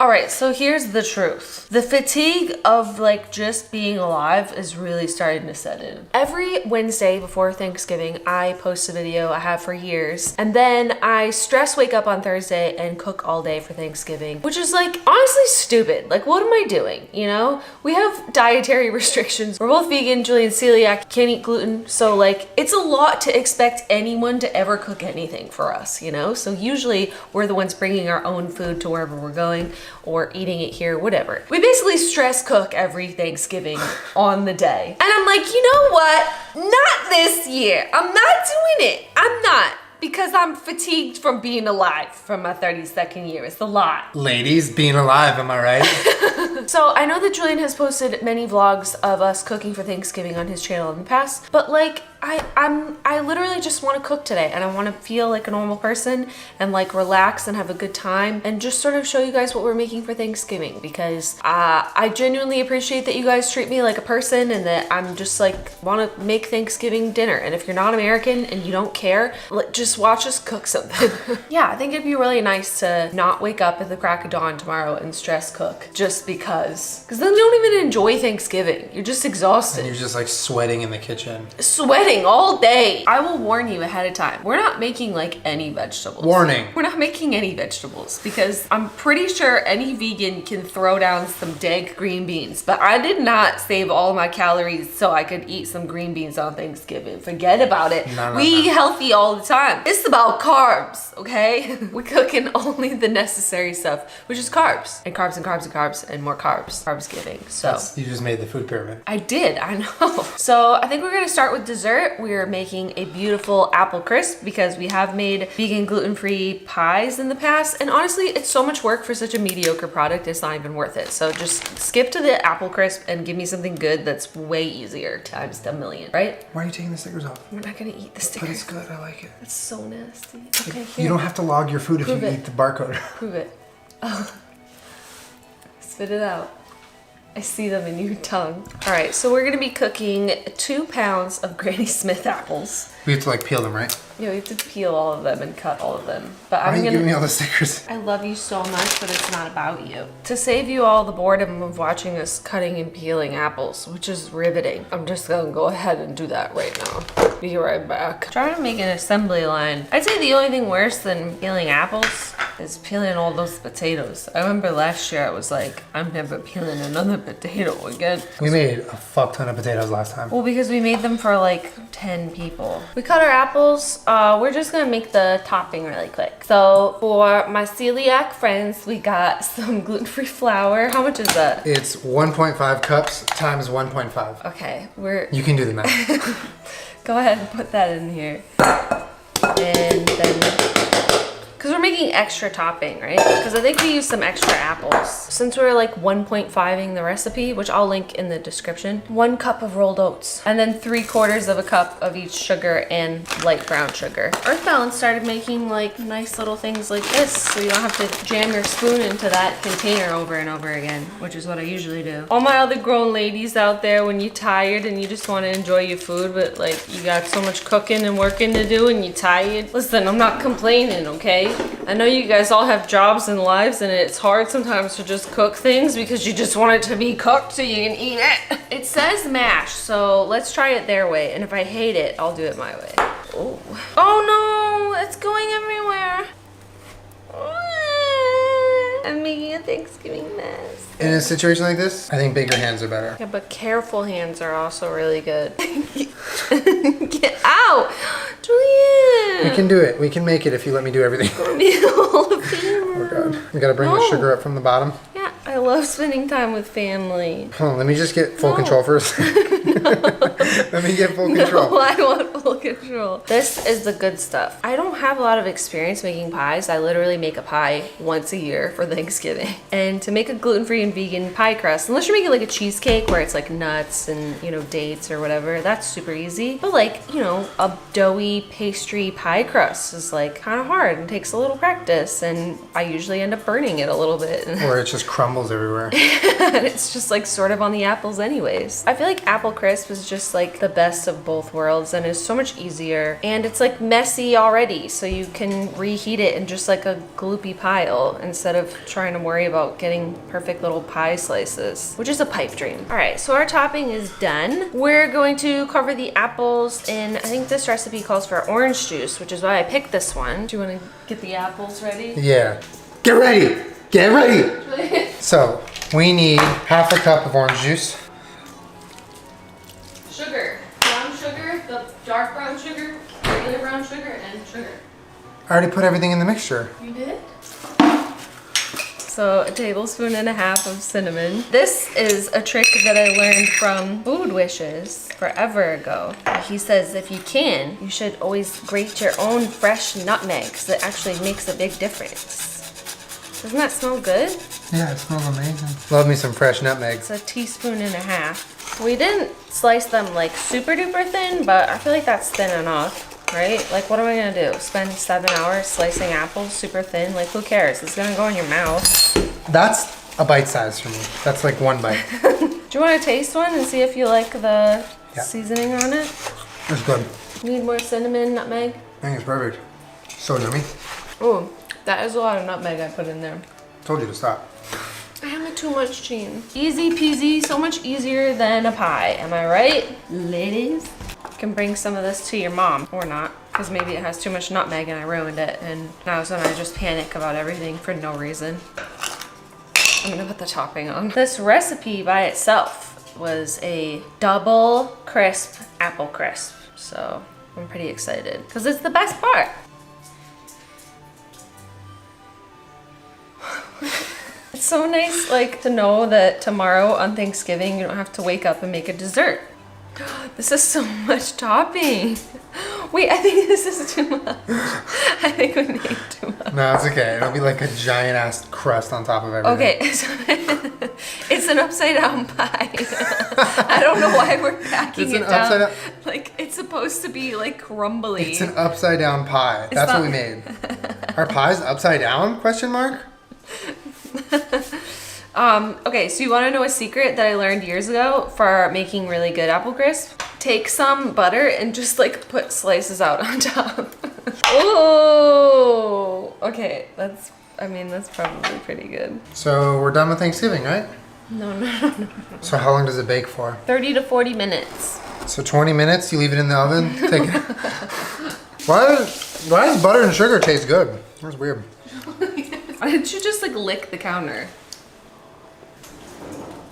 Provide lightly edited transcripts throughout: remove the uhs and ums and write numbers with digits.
All right, so here's the truth. The fatigue of like just being alive is really starting to set in. Every Wednesday before Thanksgiving, I post a video I have for years, and then I stress wake up on Thursday and cook all day for Thanksgiving, which is like honestly stupid. Like, what am I doing? You know, we have dietary restrictions. We're both vegan, Julian's celiac, can't eat gluten. So like, it's a lot to expect anyone to ever cook anything for us, you know? So usually we're the ones bringing our own food to wherever we're going, or eating it here, whatever. We basically stress cook every Thanksgiving on the day. And I'm like, you know what? Not this year. I'm not doing it. I'm not. Because I'm fatigued from being alive from my 32nd year. It's a lot. Ladies, being alive, am I right? So I know that Julian has posted many vlogs of us cooking for Thanksgiving on his channel in the past, but like I literally just want to cook today, and I want to feel like a normal person and like relax and have a good time and just sort of show you guys what we're making for Thanksgiving, because I genuinely appreciate that you guys treat me like a person and that I'm just like want to make Thanksgiving dinner. And if you're not American and you don't care, just watch us cook something. Yeah, I think it'd be really nice to not wake up at the crack of dawn tomorrow and stress cook just because then you don't even enjoy Thanksgiving. You're just exhausted. And you're just like sweating in the kitchen. Sweating all day. I will warn you ahead of time. We're not making like any vegetables. Warning. We're not making any vegetables because I'm pretty sure any vegan can throw down some dank green beans, but I did not save all my calories so I could eat some green beans on Thanksgiving. Forget about it. We eat healthy all the time. It's about carbs, okay? We're cooking only the necessary stuff, which is carbs and carbs and carbs and carbs and more carbs. Carbsgiving. So you just made the food pyramid. I did, I know. So I think we're gonna start with dessert. We're making a beautiful apple crisp because we have made vegan gluten-free pies in the past, and honestly it's so much work for such a mediocre product, it's not even worth it. So just skip to the apple crisp and give me something good that's way easier times a million, right? Why are you taking the stickers off? We're not gonna eat the stickers. But it's good, I like it. It's so nasty. Okay, here. You don't have to log your food if you eat the barcode. Prove it. Oh. Spit it out. I see them in your tongue. All right, so we're gonna be cooking 2 pounds of Granny Smith apples. We have to like peel them, right? Yeah, we have to peel all of them and cut all of them. But Why are you giving me all the stickers? I love you so much, but it's not about you. To save you all the boredom of watching us cutting and peeling apples, which is riveting, I'm just gonna go ahead and do that right now. Be right back. Trying to make an assembly line. I'd say the only thing worse than peeling apples is peeling all those potatoes. I remember last year I was like, I'm never peeling another potato again. We made a fuck ton of potatoes last time. Well, because we made them for like 10 people. We cut our apples. We're just gonna make the topping really quick. So for my celiac friends, we got some gluten-free flour. How much is that? It's 1.5 cups times 1.5. Okay, You can do the math. Go ahead and put that in here. And then, because we're making extra topping, right? Because I think we used some extra apples. Since we're like 1.5ing the recipe, which I'll link in the description, 1 cup of rolled oats, and then 3/4 of a cup of each sugar and light brown sugar. Earth Balance started making like nice little things like this, so you don't have to jam your spoon into that container over and over again, which is what I usually do. All my other grown ladies out there, when you're tired and you just want to enjoy your food, but like you got so much cooking and working to do and you're tired, listen, I'm not complaining, okay? I know you guys all have jobs and lives, and it's hard sometimes to just cook things because you just want it to be cooked so you can eat it. It says mash, so let's try it their way, and if I hate it, I'll do it my way. Oh, oh no, it's going everywhere. I'm making a Thanksgiving mess. In a situation like this, I think bigger hands are better. Yeah, but careful hands are also really good. Get out! Julian! We can do it. We can make it if you let me do everything. Oh god. We gotta bring the sugar up from the bottom. Yeah, I love spending time with family. Hold on, let me just get full control first. Let me get full control. No, I want full control. This is the good stuff. I don't have a lot of experience making pies. I literally make a pie once a year for Thanksgiving. And to make a gluten-free and vegan pie crust, unless you're making like a cheesecake where it's like nuts and, you know, dates or whatever, that's super easy. But like, you know, a doughy pastry pie crust is like kind of hard and takes a little practice, and I usually end up burning it a little bit. Or it's just crumbling crumbles everywhere. And it's just like sort of on the apples anyways. I feel like apple crisp is just like the best of both worlds and is so much easier. And it's like messy already, so you can reheat it in just like a gloopy pile instead of trying to worry about getting perfect little pie slices, which is a pipe dream. All right, so our topping is done. We're going to cover the apples in, I think this recipe calls for orange juice, which is why I picked this one. Do you want to get the apples ready? Yeah. Get ready! Get ready! So, we need half a cup of orange juice. Sugar. Brown sugar, the dark brown sugar, regular brown sugar, and sugar. I already put everything in the mixture. You did? So a tablespoon and a half of cinnamon. This is a trick that I learned from Food Wishes forever ago. He says if you can, you should always grate your own fresh nutmeg because it actually makes a big difference. Doesn't that smell good? Yeah, it smells amazing. Love me some fresh nutmegs. It's a teaspoon and a half. We didn't slice them like super duper thin, but I feel like that's thin enough, right? Like what am I gonna do? Spend 7 hours slicing apples super thin? Like who cares? It's gonna go in your mouth. That's a bite size for me. That's like one bite. Do you want to taste one and see if you like the Yeah. seasoning on it? It's good. Need more cinnamon, nutmeg? I think it's perfect. So yummy. Oh, that is a lot of nutmeg I put in there. Told you to stop. I have too much cheese. Easy peasy, so much easier than a pie. Am I right, ladies? You can bring some of this to your mom, or not, because maybe it has too much nutmeg and I ruined it, and now so I just panic about everything for no reason. I'm gonna put the topping on. This recipe by itself was a double crisp apple crisp, so I'm pretty excited, because it's the best part. It's so nice, like, to know that tomorrow on Thanksgiving you don't have to wake up and make a dessert. This is so much topping. Wait, I think this is too much. I think we made too much. No, it's okay. It'll be like a giant ass crust on top of everything. Okay, so it's an upside down pie. I don't know why we're packing It's it an down. upside down- Like, it's supposed to be like crumbly. It's an upside down pie. That's what we made. Our pie's upside down? Question mark? Okay, so you want to know a secret that I learned years ago for making really good apple crisp? Take some butter and just like put slices out on top. Oh, okay, that's probably pretty good. So we're done with Thanksgiving, right? No. So how long does it bake for? 30 to 40 minutes. So 20 minutes, you leave it in the oven? Take it. Why does butter and sugar taste good? That's weird. Why didn't you just like lick the counter?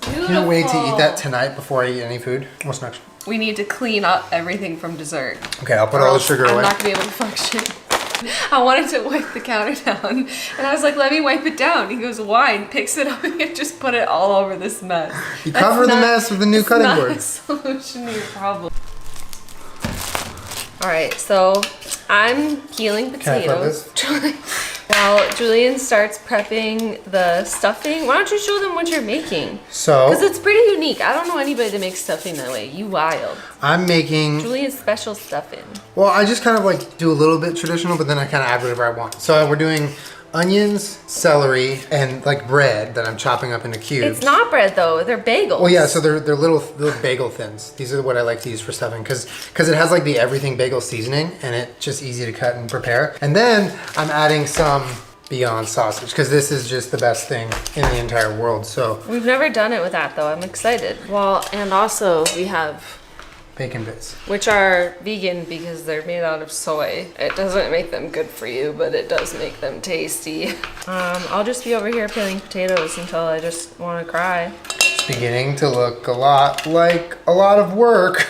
Can't wait to eat that tonight before I eat any food. What's next? We need to clean up everything from dessert. Okay, I'll put Or all the else sugar I'm away. not gonna be able to function. I wanted to wipe the counter down, and I was like, "Let me wipe it down." He goes, "Why?" And picks it up and just put it all over this mess. You cover the mess with the new cutting board. That's not a solution to your problem. All right, so I'm peeling Can I flip potatoes. While Julian starts prepping the stuffing, why don't you show them what you're making? So Because it's pretty unique. I don't know anybody that makes stuffing that way. You wild. I'm making, Julian's special stuffing. well, I just kind of like do a little bit traditional, but then I kind of add whatever I want. So we're doing onions, celery, and like bread that I'm chopping up into cubes. It's not bread though. They're bagels. Well, yeah, so they're little bagel thins. These are what I like to use for stuffing because it has like the everything bagel seasoning and it's just easy to cut and prepare. And then I'm adding some Beyond sausage because this is just the best thing in the entire world. So We've never done it with that though. I'm excited. Well, and also we have, bacon bits. which are vegan because they're made out of soy. It doesn't make them good for you, but it does make them tasty. I'll just be over here peeling potatoes until I just want to cry. It's beginning to look a lot like a lot of work.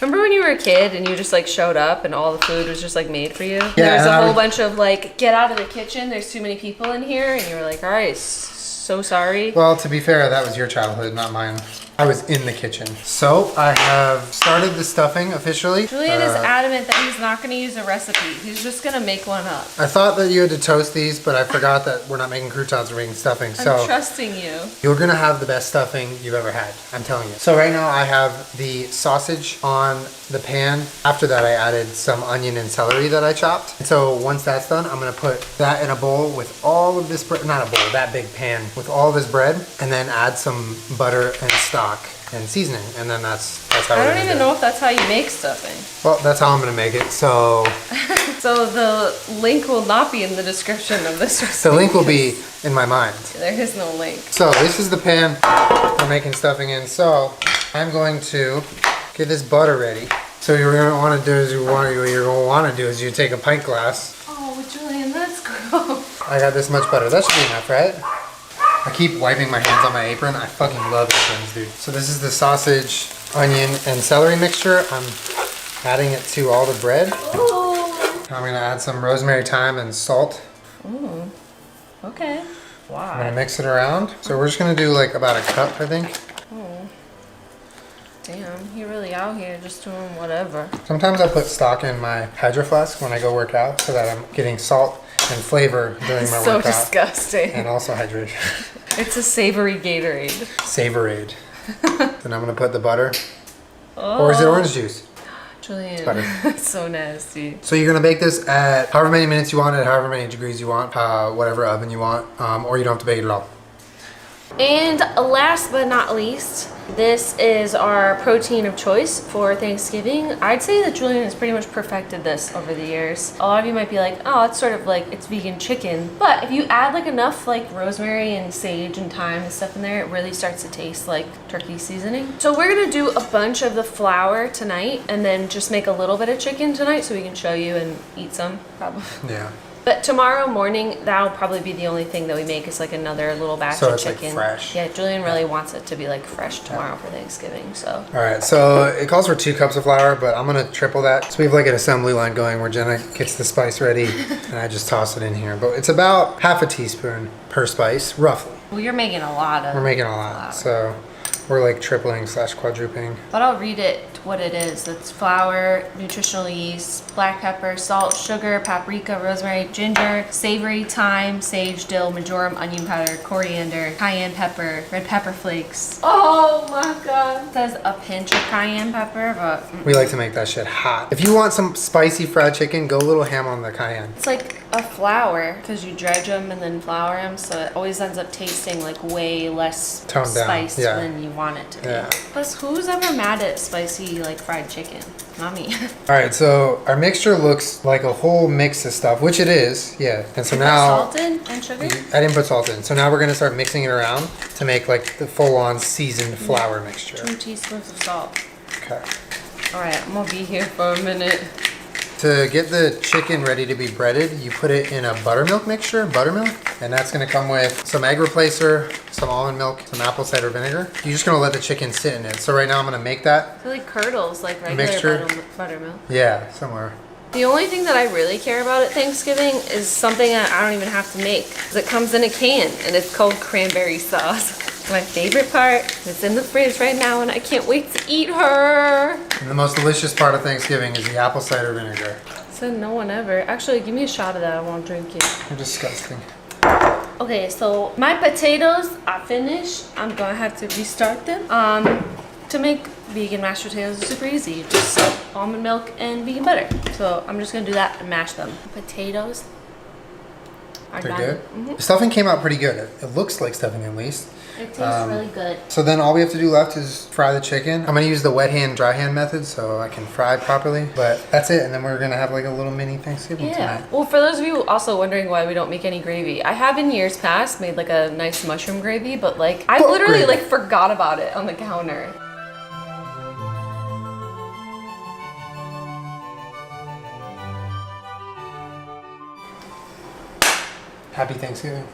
Remember when you were a kid and you just like showed up and all the food was just like made for you? Yeah, There's and a I whole would- bunch of like, get out of the kitchen, there's too many people in here, and you were like, all right, so sorry. Well, to be fair, that was your childhood, not mine. I was in the kitchen. So I have started the stuffing officially. Julian is adamant that he's not gonna use a recipe. He's just gonna make one up. I thought that you had to toast these, but I forgot that we're not making croutons, we're making stuffing. I'm So trusting you. you're gonna have the best stuffing you've ever had. I'm telling you. So right now I have the sausage on the pan. After that I added some onion and celery that I chopped. And so once that's done, I'm gonna put that in a bowl with all of this bread, not a bowl, that big pan with all of this bread, and then add some butter and stock and seasoning, and then that's how I don't even know if that's how you make stuffing. Well, that's how I'm gonna make it. So So the link will not be in the description of this recipe. the link will be in my mind. There is no link. So this is the pan we're making stuffing in. So I'm going to get this butter ready. So what you're gonna want to do is you take a pint glass. Oh, Julian, that's gross. I got this much butter. That should be enough, right? I keep wiping my hands on my apron. I fucking love aprons, dude. So this is the sausage, onion, and celery mixture. I'm adding it to all the bread. Ooh. I'm gonna add some rosemary, thyme, and salt. Ooh. Okay. I'm Why? gonna mix it around. So we're just gonna do like about a cup, I think. Oh. Damn, he really out here just doing whatever. Sometimes I put stock in my Hydro Flask when I go work out so that I'm getting salt and flavor during my So workout. disgusting. And also hydration. It's a savory Gatorade. Savorade. Then I'm gonna put the butter. Oh. Or is it orange juice? Julian, butter. that's so nasty. So you're gonna bake this at however many minutes you want, at however many degrees you want, whatever oven you want, or you don't have to bake it at all. And last but not least, this is our protein of choice for Thanksgiving. I'd say that Julian has pretty much perfected this over the years. A lot of you might be like, oh, it's sort of like, it's vegan chicken. But if you add like enough like rosemary and sage and thyme and stuff in there, it really starts to taste like turkey seasoning. So we're gonna do a bunch of the flour tonight and then just make a little bit of chicken tonight so we can show you and eat some, probably. Yeah. But tomorrow morning, that'll probably be the only thing that we make is like another little batch So of it's, like, chicken. fresh. Yeah, Julian really wants it to be like fresh tomorrow for Thanksgiving, so. All right, so it calls for 2 cups of flour, but I'm gonna triple that. So we have like an assembly line going where Jenna gets the spice ready and I just toss it in here. But it's about half a teaspoon per spice, roughly. Well, you're making a lot of We're making a lot, so we're like tripling / quadrupling. But I'll read it what it is. It's flour, nutritional yeast, black pepper, salt, sugar, paprika, rosemary, ginger, savory, thyme, sage, dill, marjoram, onion powder, coriander, cayenne pepper, red pepper flakes. Oh my god. It says a pinch of cayenne pepper, but We like to make that shit hot. If you want some spicy fried chicken, go a little ham on the cayenne. it's like a flour because you dredge them and then flour them, so it always ends up tasting like way less Toned down, spiced yeah. than you want it to be. Yeah. Plus, who's ever mad at spicy like fried chicken? Not me. All right, so our mixture looks like a whole mix of stuff, which it is, yeah. And so now, Salt in and sugar? I didn't put salt in. So now we're gonna start mixing it around to make like the full-on seasoned flour mixture. 2 teaspoons of salt. Okay. All right, I'm gonna be here for a minute. To get the chicken ready to be breaded, you put it in a buttermilk mixture, and that's gonna come with some egg replacer, some almond milk, some apple cider vinegar. You're just gonna let the chicken sit in it. So right now I'm gonna make that. It like curdles like regular Mixture. buttermilk. Yeah, somewhere. The only thing that I really care about at Thanksgiving is something that I don't even have to make. 'Cause it comes in a can and it's called cranberry sauce. My favorite part. It's in the fridge right now and I can't wait to eat her. And the most delicious part of Thanksgiving is the apple cider vinegar. Said no one ever. Actually, give me a shot of that. I won't drink it. You're disgusting. Okay, so my potatoes are finished. I'm gonna have to restart them. To make vegan mashed potatoes is super easy. Just almond milk and vegan butter. So I'm just gonna do that and mash them. Potatoes are They're done. good? The stuffing came out pretty good. It looks like stuffing at least. It tastes really good. So then all we have to do left is fry the chicken. I'm gonna use the wet hand, dry hand method so I can fry properly. But that's it, and then we're gonna have like a little mini Thanksgiving Yeah. tonight. Well, for those of you also wondering why we don't make any gravy, I have in years past made like a nice mushroom gravy, but like I What literally gravy? like forgot about it on the counter. Happy Thanksgiving.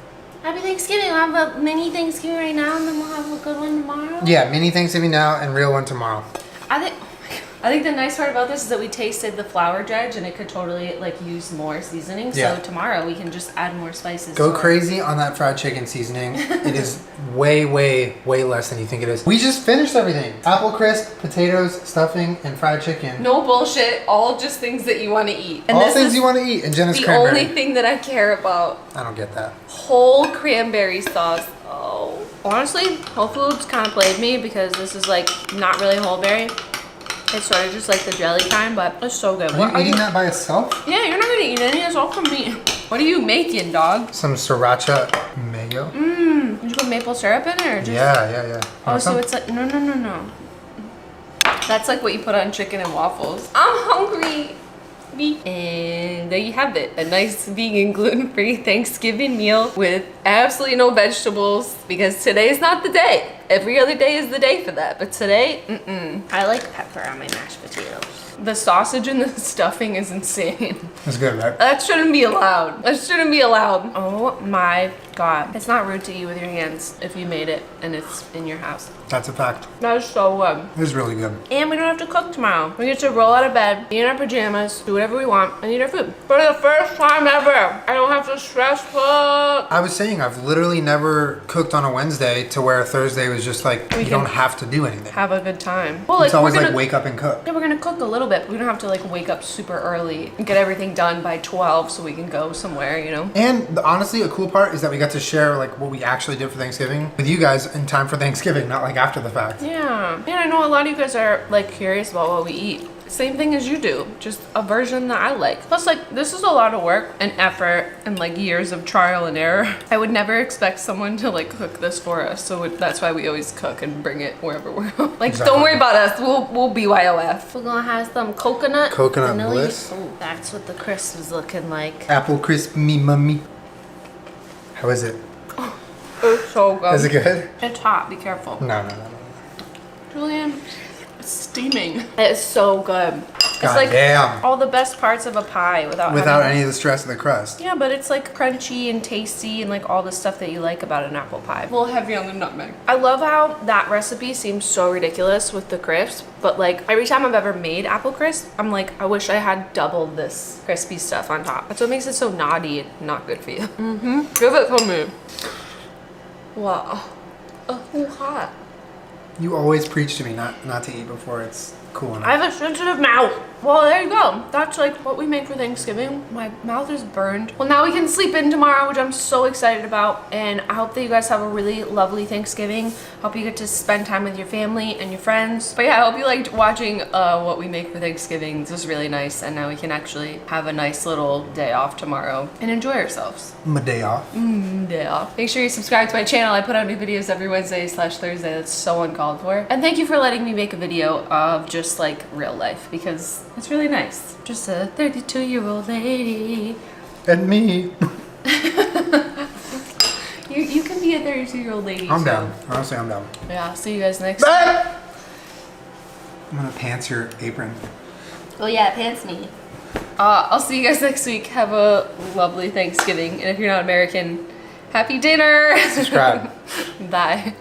Happy Thanksgiving. We'll have a mini Thanksgiving right now and then we'll have a good one tomorrow. Yeah, mini Thanksgiving now and real one tomorrow. I think, oh my God. I think the nice part about this is that we tasted the flour dredge and it could totally like use more seasoning. Yeah. So tomorrow we can just add more spices. Go to it. crazy on that fried chicken seasoning. It is way, way, way less than you think it is. We just finished everything. Apple crisp, potatoes, stuffing, and fried chicken. No bullshit. All just things that you want to eat. And All this things is you want to eat. And Jenna's the cranberry. only thing that I care about. I don't get that. Whole cranberry sauce. Oh. Honestly, Whole Foods kind of played me because this is like not really whole berry. It's sort of just like the jelly kind, but it's so good. Are you eating that by itself? Yeah, you're not gonna eat any. It's all from me. What are you making, dog? Some sriracha mayo. Did you put maple syrup in it or just? Yeah. Oh, Want so some? it's like no. That's like what you put on chicken and waffles. I'm hungry. And there you have it. A nice vegan gluten-free Thanksgiving meal with absolutely no vegetables because today's not the day. Every other day is the day for that. But today, I like pepper on my mashed potatoes. The sausage and the stuffing is insane. It's good, right? That shouldn't be allowed. That shouldn't be allowed. Oh my God. It's not rude to eat with your hands if you made it and it's in your house. That's a fact. That is so good. It is really good. And we don't have to cook tomorrow. We get to roll out of bed, be in our pajamas, do whatever we want, and eat our food. For the first time ever, I don't have to stress cook. I was saying I've literally never cooked on a Wednesday to where Thursday was just like you can don't have to do anything. Have a good time. Well, like It's always we're like gonna, wake up and cook. yeah, we're gonna cook a little bit, but we don't have to like wake up super early and get everything done by 12 so we can go somewhere, you know? And honestly, a cool part is that we got to share like what we actually did for Thanksgiving with you guys in time for Thanksgiving, not like after the fact. Yeah. And I know a lot of you guys are like curious about what we eat. Same thing as you do, just a version that I like. Plus, like, this is a lot of work and effort and like years of trial and error. I would never expect someone to like cook this for us, so that's why we always cook and bring it wherever we're like. Exactly. Don't worry about us. We'll BYOF. We're gonna have some coconut vanilla. Bliss. Oh, that's what the crisp is looking like. Apple crisp me mummy. How is it? It's so good. Is it good? It's hot. Be careful. No. Julian, it's steaming. It's so good. It's God like damn. all the best parts of a pie without having, any of the stress of the crust. yeah, but it's like crunchy and tasty and like all the stuff that you like about an apple pie. A little heavy on the nutmeg. I love how that recipe seems so ridiculous with the crisp, but like every time I've ever made apple crisp, I'm like, I wish I had double this crispy stuff on top. That's what makes it so naughty and not good for you. Give it to me. Wow. Oh, hot. You always preach to me not to eat before it's cool enough. I have a sensitive mouth. Well, there you go. That's like what we make for Thanksgiving. My mouth is burned. Well, now we can sleep in tomorrow, which I'm so excited about. And I hope that you guys have a really lovely Thanksgiving. Hope you get to spend time with your family and your friends. But yeah, I hope you liked watching what we make for Thanksgiving. This was really nice. And now we can actually have a nice little day off tomorrow and enjoy ourselves. My day off. Day off. Make sure you subscribe to my channel. I put out new videos every Wednesday/Thursday. That's so uncalled for. And thank you for letting me make a video of just like real life because it's really nice. Just a 32-year-old lady. And me. You can be a 32-year-old lady. I'm too. down. Honestly, I'm down. Yeah, see you guys next time. Ah! I'm gonna pants your apron. Oh yeah, pants me. I'll see you guys next week. Have a lovely Thanksgiving. And if you're not American, happy dinner. Subscribe. Bye.